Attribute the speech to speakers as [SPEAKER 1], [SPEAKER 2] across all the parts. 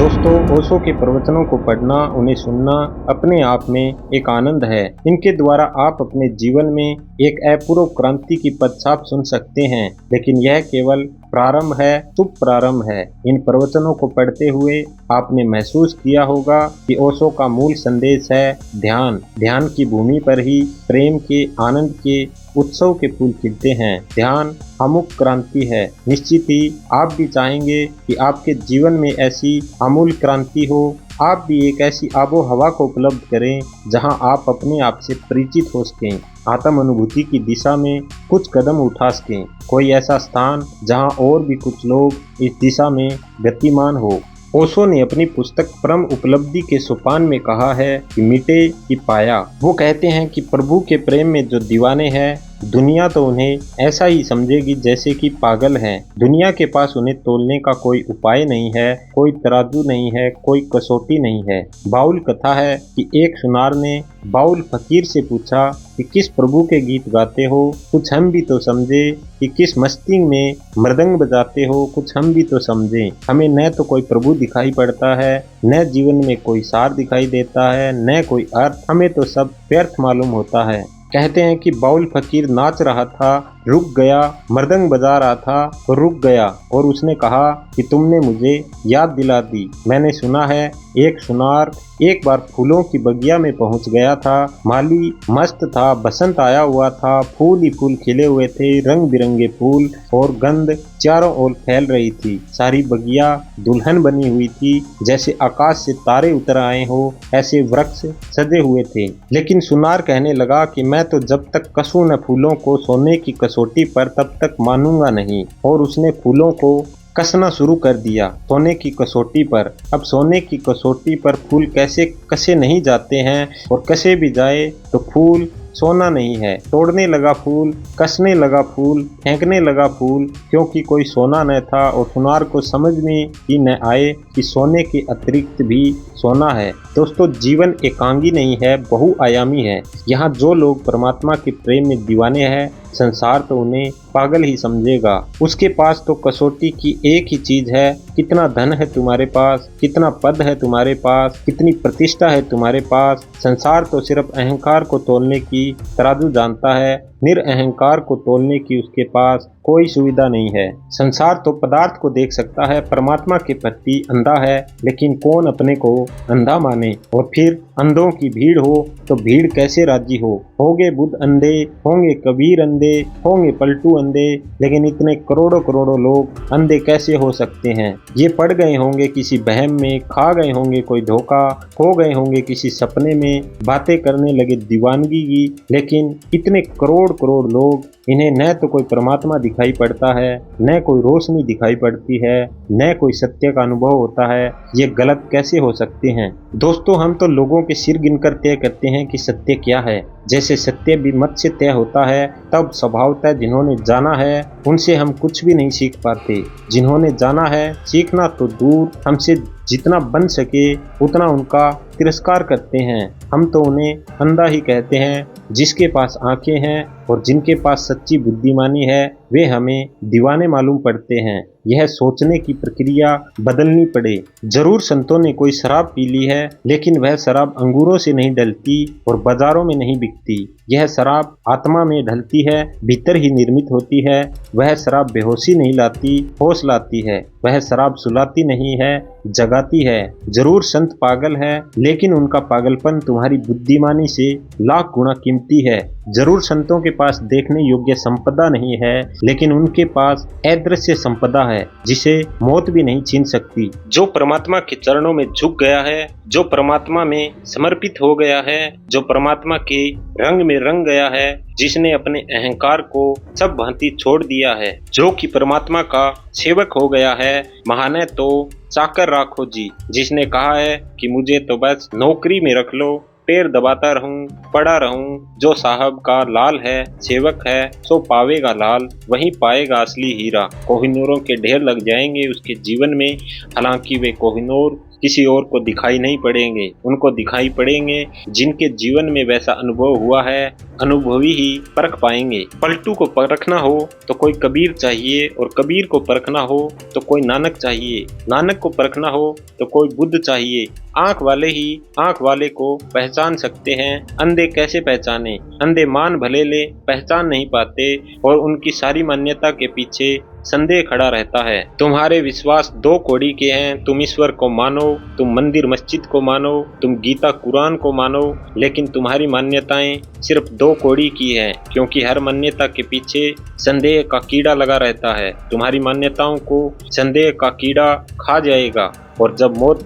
[SPEAKER 1] दोस्तों, ओशो के प्रवचनों को पढ़ना, उन्हें सुनना अपने आप में एक आनंद है। इनके द्वारा आप अपने जीवन में एक अपूर्व क्रांति की पदछाप सुन सकते हैं, लेकिन यह केवल प्रारंभ है, शुभ प्रारंभ है। इन प्रवचनों को पढ़ते हुए आपने महसूस किया होगा कि ओशो का मूल संदेश है ध्यान। ध्यान की भूमि पर ही प्रेम के, आनंद के, उत्सव के फूल खिलते हैं। ध्यान अमुक क्रांति है। निश्चित ही आप भी चाहेंगे कि आपके जीवन में ऐसी आमूल क्रांति हो। आप भी एक ऐसी आबो हवा को उपलब्ध करें जहां आप अपने आप से परिचित हो सकें, आत्म अनुभूति की दिशा में कुछ कदम उठा सकें। कोई ऐसा स्थान जहां और भी कुछ लोग इस दिशा में गतिमान हो। ओशो ने अपनी पुस्तक परम उपलब्धि के सोपान में कहा है कि मिटे कि पाया। वो कहते हैं कि प्रभु के प्रेम में जो दीवाने हैं, दुनिया तो उन्हें ऐसा ही समझेगी जैसे कि पागल हैं। दुनिया के पास उन्हें तोलने का कोई उपाय नहीं है, कोई तराजू नहीं है, कोई कसौटी नहीं है। बाउल कथा है कि एक सुनार ने बाउल फकीर से पूछा कि किस प्रभु के गीत गाते हो, कुछ हम भी तो समझे। कि किस मस्ती में मृदंग बजाते हो, कुछ हम भी तो समझे। हमें न तो कोई प्रभु दिखाई पड़ता है, न जीवन में कोई सार दिखाई देता है, न कोई अर्थ। हमें तो सब व्यर्थ मालूम होता है। कहते हैं कि बाउल फकीर नाच रहा था, रुक गया, मृदंग बजा रहा था तो रुक गया, और उसने कहा कि तुमने मुझे याद दिला दी। मैंने सुना है एक सुनार एक बार फूलों की बगिया में पहुंच गया था। माली मस्त था, बसंत आया हुआ था, फूल ही फूल खिले हुए थे, रंग बिरंगे फूल और गंध चारों ओर फैल रही थी। सारी बगिया दुल्हन बनी हुई थी, जैसे आकाश से तारे उतर आए हो ऐसे वृक्ष सजे हुए थे। लेकिन सुनार कहने लगा कि मैं तो जब तक कसूं न फूलों को सोने की कसौटी पर, तब तक मानूंगा नहीं। और उसने फूलों को कसना शुरू कर दिया सोने की कसौटी पर। अब सोने की कसौटी पर फूल कैसे कसे नहीं जाते हैं, और कसे भी जाए तो फूल सोना नहीं है। तोड़ने लगा फूल, कसने लगा फूल, फेंकने लगा फूल, क्योंकि कोई सोना न था। और सुनार को समझ में ही न आए कि सोने के अतिरिक्त भी सोना है। दोस्तों, जीवन एकांगी नहीं है, बहुआयामी है। यहाँ जो लोग परमात्मा के प्रेम में दीवाने हैं, संसार तो उन्हें पागल ही समझेगा। उसके पास तो कसौटी की एक ही चीज है, कितना धन है तुम्हारे पास, कितना पद है तुम्हारे पास, कितनी प्रतिष्ठा है तुम्हारे पास। संसार तो सिर्फ अहंकार को तोलने की तराजू जानता है, निरअहंकार को तोलने की उसके पास कोई सुविधा नहीं है। संसार तो पदार्थ को देख सकता है, परमात्मा के प्रति अंधा है, लेकिन कौन अपने को अंधा माने। और फिर अंधों की भीड़ हो तो भीड़ कैसे राजी हो। होंगे बुद्ध अंधे, होंगे कबीर अंधे, होंगे पलटू अंधे, लेकिन इतने करोड़ों करोड़ों लोग अंधे कैसे हो सकते हैं। ये पड़ गए होंगे किसी बहम में, खा गए होंगे कोई धोखा, खो गए होंगे किसी सपने में, बातें करने लगे दीवानगी की। लेकिन इतने करोड़ करोड़ लोग, इन्हें न तो कोई परमात्मा दिखाई पड़ता है, न कोई रोशनी दिखाई पड़ती है, न कोई सत्य का अनुभव होता है। ये गलत कैसे हो सकते हैं। दोस्तों, हम तो लोगों के सिर गिनकर तय करते हैं कि सत्य क्या है। जैसे सत्य भी मत से तय होता है, तब स्वभावतः जिन्होंने जाना है उनसे हम कुछ भी नहीं सीख पाते। जिन्होंने जाना है, सीखना तो दूर, हमसे जितना बन सके उतना उनका तिरस्कार करते हैं। हम तो उन्हें अंधा ही कहते हैं। जिसके पास आंखें हैं और जिनके पास सच्ची बुद्धिमानी है, वे हमें दीवाने मालूम पड़ते हैं। यह सोचने की प्रक्रिया बदलनी पड़े। जरूर संतों ने कोई शराब पी ली है, लेकिन वह शराब अंगूरों से नहीं ढलती और बाजारों में नहीं बिकती। यह शराब आत्मा में ढलती है, भीतर ही निर्मित होती है। वह शराब बेहोशी नहीं लाती, होश लाती है। वह शराब सुलाती नहीं है, जगाती है। जरूर संत पागल है, लेकिन उनका पागलपन तुम्हारी बुद्धिमानी से लाख गुना कीमती है। जरूर संतों के पास देखने योग्य संपदा नहीं है, लेकिन उनके पास अदृश्य संपदा है जिसे मौत भी नहीं छीन सकती। जो परमात्मा के चरणों में झुक गया है, जो परमात्मा में समर्पित हो गया है, जो परमात्मा के रंग में रंग गया है, जिसने अपने अहंकार को सब भांति छोड़ दिया है, जो कि परमात्मा का सेवक हो गया है, महाने तो चाकर राखो जी। जिसने कहा है कि मुझे तो बस नौकरी में रख लो, पैर दबाता रहूं, पड़ा रहूं। जो साहब का लाल है, सेवक है, सो पावेगा लाल, वहीं पाएगा असली हीरा। कोहिनूरों के ढेर लग जाएंगे उसके जीवन में, हालांकि वे कोहिनूर किसी और को दिखाई नहीं पड़ेंगे, उनको दिखाई पड़ेंगे जिनके जीवन में वैसा अनुभव हुआ है। अनुभवी ही परख पाएंगे। पलटू को परखना हो तो कोई कबीर चाहिए, और कबीर को परखना हो तो कोई नानक चाहिए, नानक को परखना हो तो कोई बुद्ध चाहिए। आंख वाले ही आंख वाले को पहचान सकते हैं, अंधे कैसे पहचाने? अंधे मान भले ले पहचान नहीं पाते, और उनकी सारी मान्यता के पीछे संदेह खड़ा रहता है। तुम्हारे विश्वास दो कौड़ी के हैं, तुम ईश्वर को मानो, तुम मंदिर मस्जिद को मानो, तुम गीता कुरान को मानो, लेकिन तुम्हारी मान्यताएं सिर्फ दो कौड़ी की हैं, क्योंकि हर मान्यता के पीछे संदेह का कीड़ा लगा रहता है। तुम्हारी मान्यताओं को संदेह का कीड़ा खा जाएगा, और जब मौत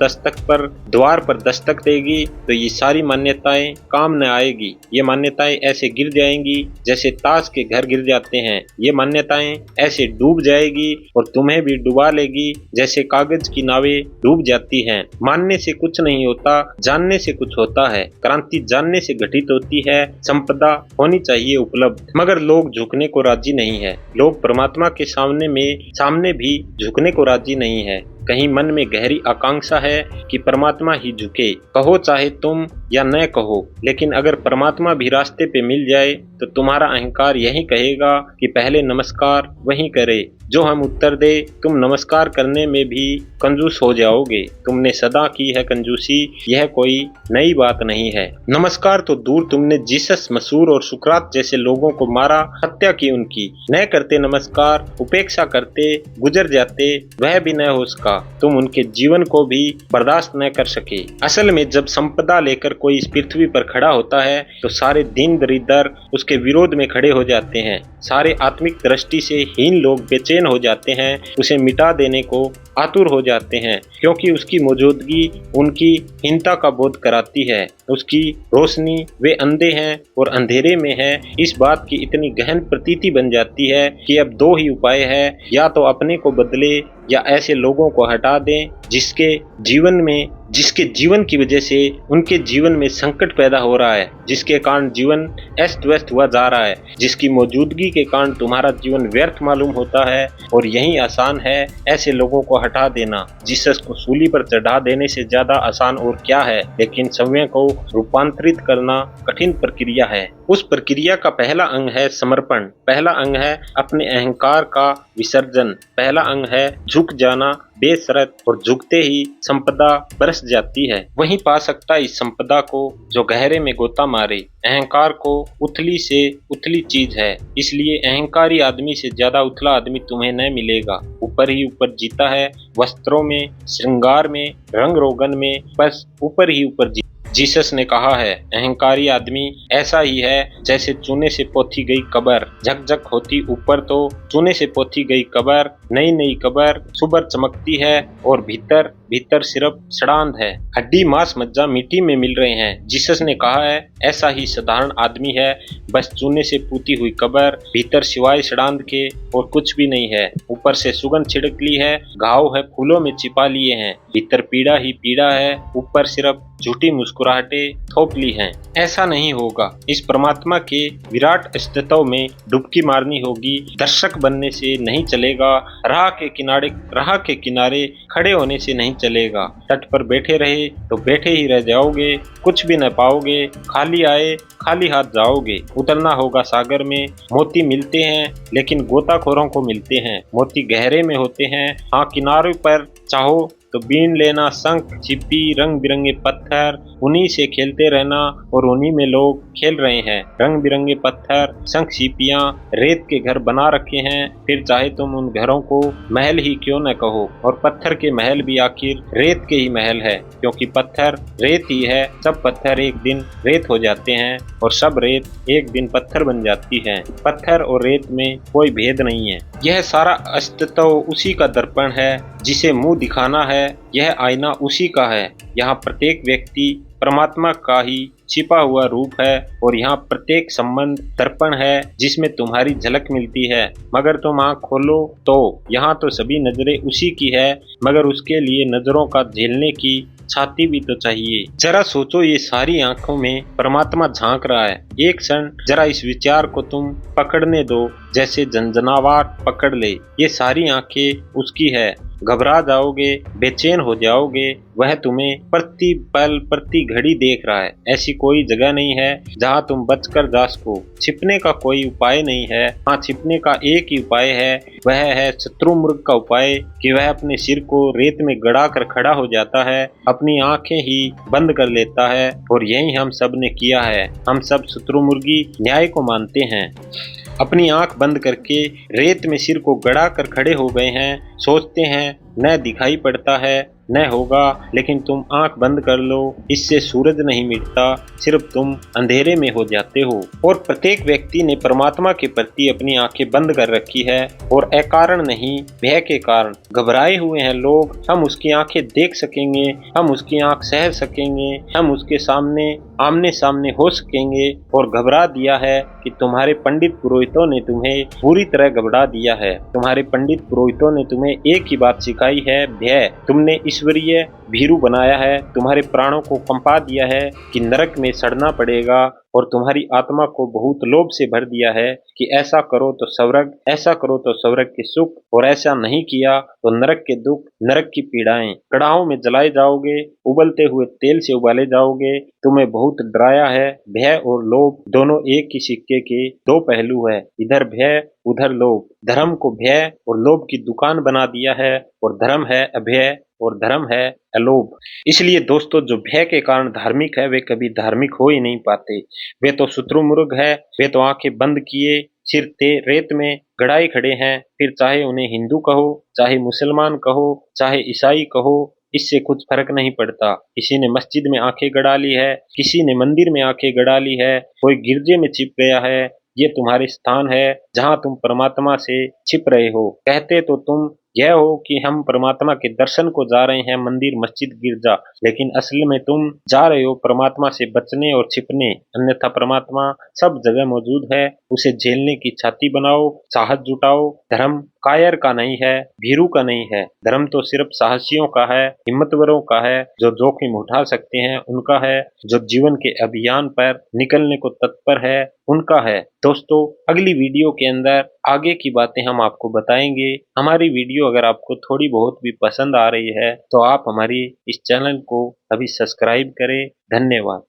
[SPEAKER 1] द्वार पर दस्तक देगी तो ये सारी मान्यताएं काम न आएगी। ये मान्यताएं ऐसे गिर जाएंगी जैसे ताश के घर गिर जाते हैं। ये मान्यताएं ऐसे डूब जाएगी और तुम्हें भी डुबा लेगी जैसे कागज की नावें डूब जाती हैं। मानने से कुछ नहीं होता, जानने से कुछ होता है। क्रांति जानने से घटित होती है। संपदा होनी चाहिए उपलब्ध, मगर लोग झुकने को राजी नहीं है। लोग परमात्मा के सामने भी झुकने को राजी नहीं है। कहीं मन में गहरी आकांक्षा है कि परमात्मा ही झुके। कहो चाहे तुम या न कहो, लेकिन अगर परमात्मा भी रास्ते पे मिल जाए तो तुम्हारा अहंकार यही कहेगा कि पहले नमस्कार वही करे। जो हम उत्तर दे, तुम नमस्कार करने में भी कंजूस हो जाओगे। तुमने सदा की है कंजूसी, यह कोई नई बात नहीं है। नमस्कार तो दूर, तुमने जीसस, मसूर और सुकरात जैसे लोगों को मारा, हत्या की उनकी। न करते नमस्कार, उपेक्षा करते, गुजर जाते, वह भी न हो सका। तुम उनके जीवन को भी बर्दाश्त न कर सके। असल में जब संपदा लेकर कोई इस पृथ्वी पर खड़ा होता है तो सारे दीन दरिद्र उसके विरोध में खड़े हो जाते हैं। सारे आत्मिक दृष्टि से हीन लोग बेचैन हो जाते हैं, उसे मिटा देने को आतुर हो जाते हैं, क्योंकि उसकी मौजूदगी उनकी हीनता का बोध कराती है। उसकी रोशनी, वे अंधे हैं और अंधेरे में हैं, इस बात की इतनी गहन प्रतीति बन जाती है कि अब दो ही उपाय है, या तो अपने को बदले या ऐसे लोगों को हटा दें जिसके जीवन की वजह से उनके जीवन में संकट पैदा हो रहा है, जिसके कारण जीवन अस्त व्यस्त हुआ जा रहा है, जिसकी मौजूदगी के कारण तुम्हारा जीवन व्यर्थ मालूम होता है। और यही आसान है, ऐसे लोगों को हटा देना। जीसस को सूली पर चढ़ा देने से ज्यादा आसान और क्या है, लेकिन समय को रूपांतरित करना कठिन प्रक्रिया है। उस प्रक्रिया का पहला अंग है समर्पण, पहला अंग है अपने अहंकार का विसर्जन, पहला अंग है झुक जाना बेशर्त, और झुकते ही संपदा बरस जाती है। वहीं पा सकता इस संपदा को जो गहरे में गोता मारे। अहंकार को उथली से उथली चीज है, इसलिए अहंकारी आदमी से ज्यादा उथला आदमी तुम्हें न मिलेगा। ऊपर ही ऊपर जीता है, वस्त्रों में, श्रृंगार में, रंग रोगन में, बस ऊपर ही ऊपर जीसस ने कहा है, अहंकारी आदमी ऐसा ही है जैसे चूने से पोती गई कब्र। झकझक होती ऊपर तो चूने से पोती गई कब्र, नई नई कब्र सुबह चमकती है और भीतर सिर्फ सड़ांध है। हड्डी मांस मज्जा मिट्टी में मिल रहे हैं। जीसस ने कहा है, ऐसा ही साधारण आदमी है, बस चूने से पूती हुई कब्र, भीतर सिवाय सड़ांध के और कुछ भी नहीं है। ऊपर से सुगंध छिड़क ली है, घाव है फूलों में छिपा लिए हैं, भीतर पीड़ा ही पीड़ा है, ऊपर सिर्फ झूठी मुस्कुराहटें थोप ली हैं। ऐसा नहीं होगा। इस परमात्मा के विराट अस्तित्व में डुबकी मारनी होगी। दर्शक बनने से नहीं चलेगा, राह के किनारे खड़े होने से नहीं चलेगा। तट पर बैठे रहे तो बैठे ही रह जाओगे, कुछ भी न पाओगे, खाली आए खाली हाथ जाओगे। उतरना होगा सागर में। मोती मिलते हैं लेकिन गोताखोरों को मिलते हैं। मोती गहरे में होते हैं। हाँ, किनारों पर चाहो तो बीन लेना, शंख, छिपी, रंग बिरंगे पत्थर, उन्हीं से खेलते रहना, और उन्हीं में लोग खेल रहे हैं। रंग बिरंगे पत्थर, शंख, छिपियां, रेत के घर बना रखे हैं। फिर चाहे तुम उन घरों को महल ही क्यों न कहो, और पत्थर के महल भी आखिर रेत के ही महल है, क्योंकि पत्थर रेत ही है। सब पत्थर एक दिन रेत हो जाते हैं और सब रेत एक दिन पत्थर बन जाती है। पत्थर और रेत में कोई भेद नहीं है। यह सारा अस्तित्व उसी का दर्पण है जिसे मुंह दिखाना है। यह आईना उसी का है। यहाँ प्रत्येक व्यक्ति परमात्मा का ही छिपा हुआ रूप है, और यहाँ प्रत्येक संबंध दर्पण है जिसमें तुम्हारी झलक मिलती है। मगर तुम आँख खोलो तो यहाँ तो सभी नजरें उसी की है, मगर उसके लिए नजरों का झेलने की छाती भी तो चाहिए। जरा सोचो, ये सारी आंखों में परमात्मा झांक रहा है। एक क्षण जरा इस विचार को तुम पकड़ने दो, जैसे झंझनावाट पकड़ ले। ये सारी आंखें उसकी है, घबरा जाओगे, बेचैन हो जाओगे। वह तुम्हें प्रति पल प्रति घड़ी देख रहा है। ऐसी कोई जगह नहीं है जहां तुम बचकर जा सको। छिपने का कोई उपाय नहीं है। हाँ, छिपने का एक ही उपाय है, वह है शत्रुमुर्ग का उपाय कि वह अपने सिर को रेत में गड़ा कर खड़ा हो जाता है, अपनी आंखें ही बंद कर लेता है। और यही हम सब ने किया है। हम सब शत्रुमुर्गी न्याय को मानते हैं। अपनी आंख बंद करके रेत में सिर को गड़ा कर खड़े हो गए हैं। सोचते हैं न दिखाई पड़ता है न होगा, लेकिन तुम आंख बंद कर लो, इससे सूरज नहीं मिटता, सिर्फ तुम अंधेरे में हो जाते हो। और प्रत्येक व्यक्ति ने परमात्मा के प्रति अपनी आंखें बंद कर रखी है, और अकारण नहीं, भय के कारण घबराए हुए हैं लोग। हम उसकी आंखें देख सकेंगे, हम उसकी आंख सह सकेंगे, हम उसके सामने आमने सामने हो सकेंगे। और घबरा दिया है कि तुम्हारे पंडित पुरोहितों ने तुम्हें पूरी तरह घबरा दिया है। तुम्हारे पंडित पुरोहितों ने तुम्हें एक ही बात सिखाई है, भय। तुमने ईश्वरीय भीरू बनाया है, तुम्हारे प्राणों को कंपा दिया है कि नरक में सड़ना पड़ेगा, और तुम्हारी आत्मा को बहुत लोभ से भर दिया है कि ऐसा करो तो स्वर्ग, ऐसा करो तो स्वर्ग के सुख, और ऐसा नहीं किया तो नरक के दुख, नरक की पीड़ाएं। कड़ाहों में जलाए जाओगे, उबलते हुए तेल से उबाले जाओगे। तुम्हें बहुत डराया है। भय और लोभ दोनों एक ही सिक्के के दो पहलू है। इधर भय उधर लोभ। धर्म को भय और लोभ की दुकान बना दिया है, और धर्म है अभय और धर्म है अलोभ। इसलिए दोस्तों, जो भय के कारण धार्मिक है वे कभी धार्मिक हो ही नहीं पाते। वे तो शुतुरमुर्ग है। वे तो आंखें बंद किए सिर रेत में गड़ाए खड़े हैं। फिर चाहे उन्हें हिंदू कहो, चाहे मुसलमान कहो, चाहे ईसाई कहो, इससे कुछ फर्क नहीं पड़ता। किसी ने मस्जिद में आंखें गड़ा ली है, किसी ने मंदिर में आंखें गड़ा ली है, कोई गिरजे में छिप गया है। ये तुम्हारे स्थान है जहां तुम परमात्मा से छिप रहे हो। कहते तो तुम यह हो कि हम परमात्मा के दर्शन को जा रहे हैं, मंदिर मस्जिद गिरजा, लेकिन असल में तुम जा रहे हो परमात्मा से बचने और छिपने। अन्यथा परमात्मा सब जगह मौजूद है। उसे झेलने की छाती बनाओ, साहस जुटाओ। धर्म कायर का नहीं है, भीरू का नहीं है। धर्म तो सिर्फ साहसियों का है, हिम्मतवरों का है, जो जोखिम उठा सकते हैं उनका है, जो जीवन के अभियान पर निकलने को तत्पर है उनका है। दोस्तों, अगली वीडियो के अंदर आगे की बातें हम आपको बताएंगे। हमारी वीडियो अगर आपको थोड़ी बहुत भी पसंद आ रही है तो आप हमारी इस चैनल को अभी सब्सक्राइब करें। धन्यवाद।